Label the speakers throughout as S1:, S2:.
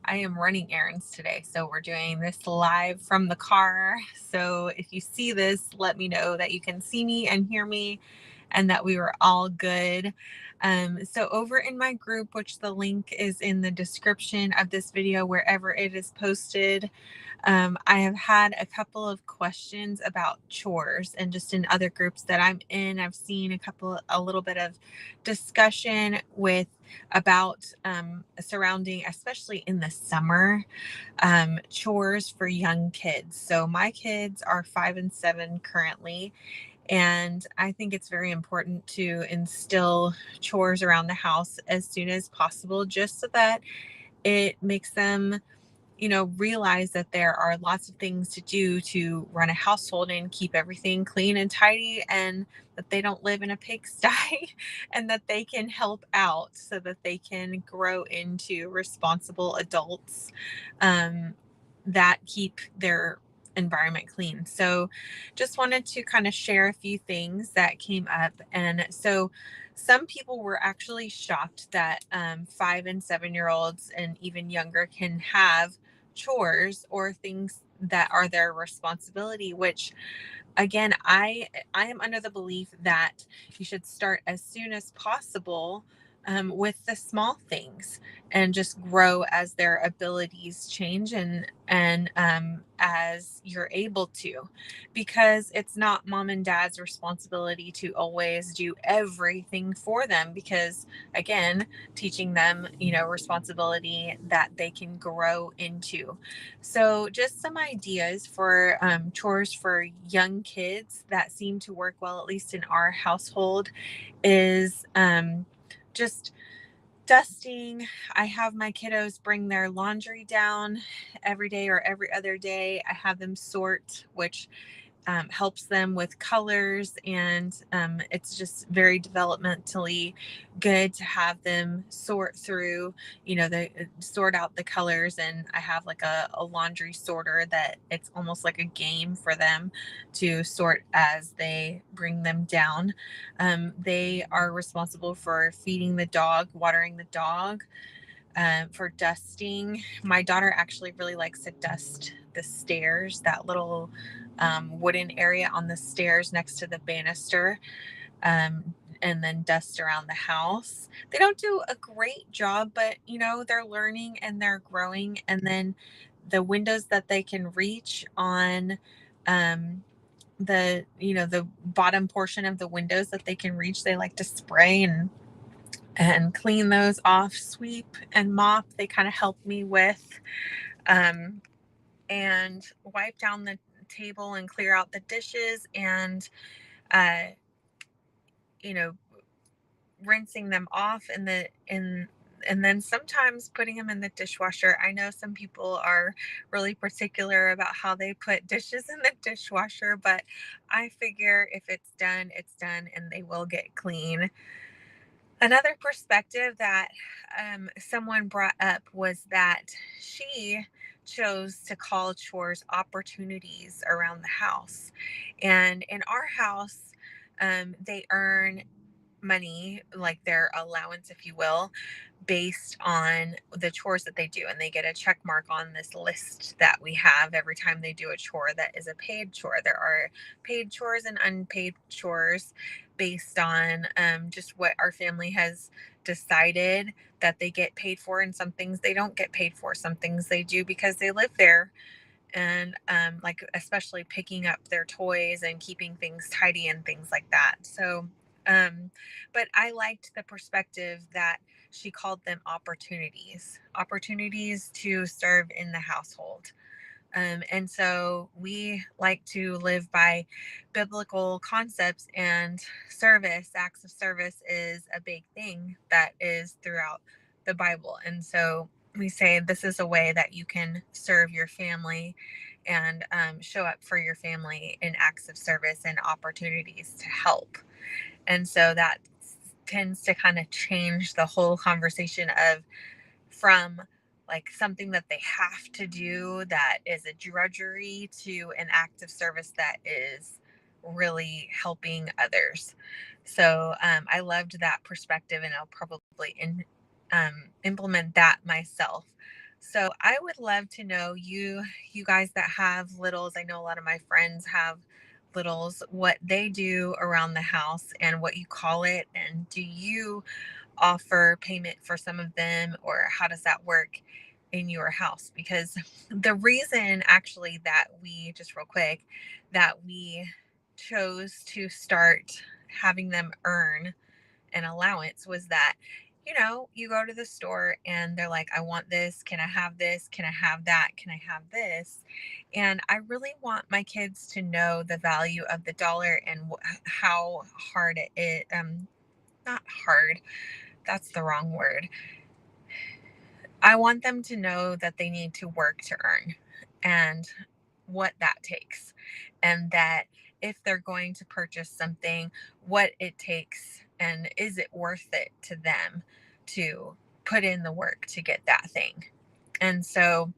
S1: I am running errands today, so we're doing this live from the car. So if you see this, let me know that you can see me and hear me and that we were all good. So over in my group, which the link is in the description of this video, wherever it is posted, I have had a couple of questions about chores, and just in other groups that I'm in, I've seen a little bit of discussion with about surrounding, especially in the summer, chores for young kids. So my kids are 5 and 7 currently, and I think it's very important to instill chores around the house as soon as possible, just so that it makes them realize that there are lots of things to do to run a household and keep everything clean and tidy, and that they don't live in a pigsty and that they can help out so that they can grow into responsible adults um, that keep their environment clean. So just wanted to kind of share a few things that came up. And so some people were actually shocked that 5 and 7 year olds and even younger can have chores or things that are their responsibility, which again, I am under the belief that you should start as soon as possible, with the small things, and just grow as their abilities change, and as you're able to, because it's not mom and dad's responsibility to always do everything for them, because again, teaching them responsibility that they can grow into. So, just some ideas for chores for young kids that seem to work well, at least in our household, is just dusting. I have my kiddos bring their laundry down every day or every other day. I have them sort, which helps them with colors, and it's just very developmentally good to have them sort through, the sort out the colors. And I have like a laundry sorter that it's almost like a game for them to sort as they bring them down. They are responsible for feeding the dog, watering the dog, for dusting. My daughter actually really likes to dust the stairs, that little wooden area on the stairs next to the banister, and then dust around the house. They don't do a great job, but they're learning and they're growing. And then the windows that they can reach on, the bottom portion of the windows that they can reach, they like to spray and clean those off, sweep and mop. They kind of help me with, um, and wipe down the table and clear out the dishes, and uh, you know, rinsing them off and then sometimes putting them in the dishwasher. I know some people are really particular about how they put dishes in the dishwasher, but I figure if it's done, it's done, and they will get clean. Another perspective that someone brought up was that she chose to call chores opportunities around the house. And in our house, they earn money, like their allowance, if you will, based on the chores that they do. And they get a check mark on this list that we have every time they do a chore that is a paid chore. There are paid chores and unpaid chores based on just what our family has decided that they get paid for, and some things they don't get paid for. Some things they do because they live there, and like especially picking up their toys and keeping things tidy and things like that. So um but I liked the perspective that she called them opportunities to serve in the household. And so we like to live by biblical concepts, and acts of service is a big thing that is throughout the Bible. And so we say this is a way that you can serve your family and show up for your family in acts of service and opportunities to help. And so that tends to kind of change the whole conversation of, from like something that they have to do that is a drudgery, to an act of service that is really helping others. So I loved that perspective, and I'll probably implement that myself. So I would love to know you guys that have littles. I know a lot of my friends have littles, what they do around the house and what you call it. And do you offer payment for some of them, or how does that work in your house? Because the reason actually that we, just real quick, that we chose to start having them earn an allowance was that, you go to the store and they're like, I want this. Can I have this? Can I have that? Can I have this? And I really want my kids to know the value of the dollar and how hard it is. Not hard, that's the wrong word. I want them to know that they need to work to earn and what that takes. And that if they're going to purchase something, what it takes and is it worth it to them to put in the work to get that thing. And so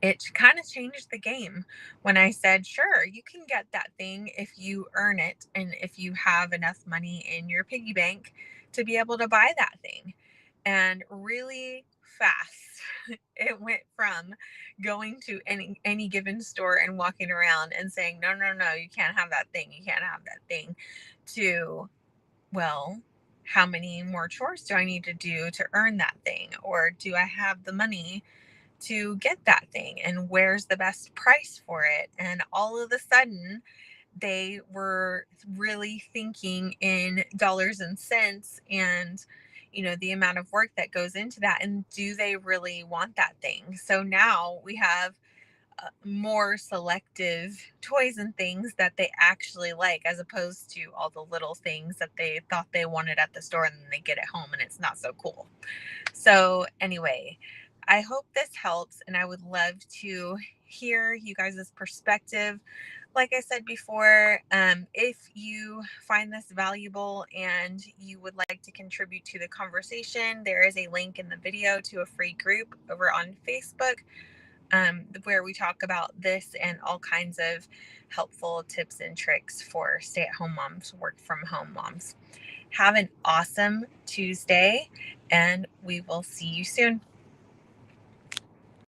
S1: it kind of changed the game when I said, sure, you can get that thing if you earn it and if you have enough money in your piggy bank to be able to buy that thing. And really fast, it went from going to any given store and walking around and saying, no, no, no, you can't have that thing. You can't have that thing, to, well, how many more chores do I need to do to earn that thing? Or do I have the money to get that thing, and where's the best price for it? And all of a sudden they were really thinking in dollars and cents, and the amount of work that goes into that, and do they really want that thing? So now we have more selective toys and things that they actually like, as opposed to all the little things that they thought they wanted at the store and then they get it home and it's not so cool. So, anyway, I hope this helps, and I would love to hear you guys' perspective. Like I said before, if you find this valuable and you would like to contribute to the conversation, there is a link in the video to a free group over on Facebook, where we talk about this and all kinds of helpful tips and tricks for stay-at-home moms, work from home moms. Have an awesome Tuesday, and we will see you soon.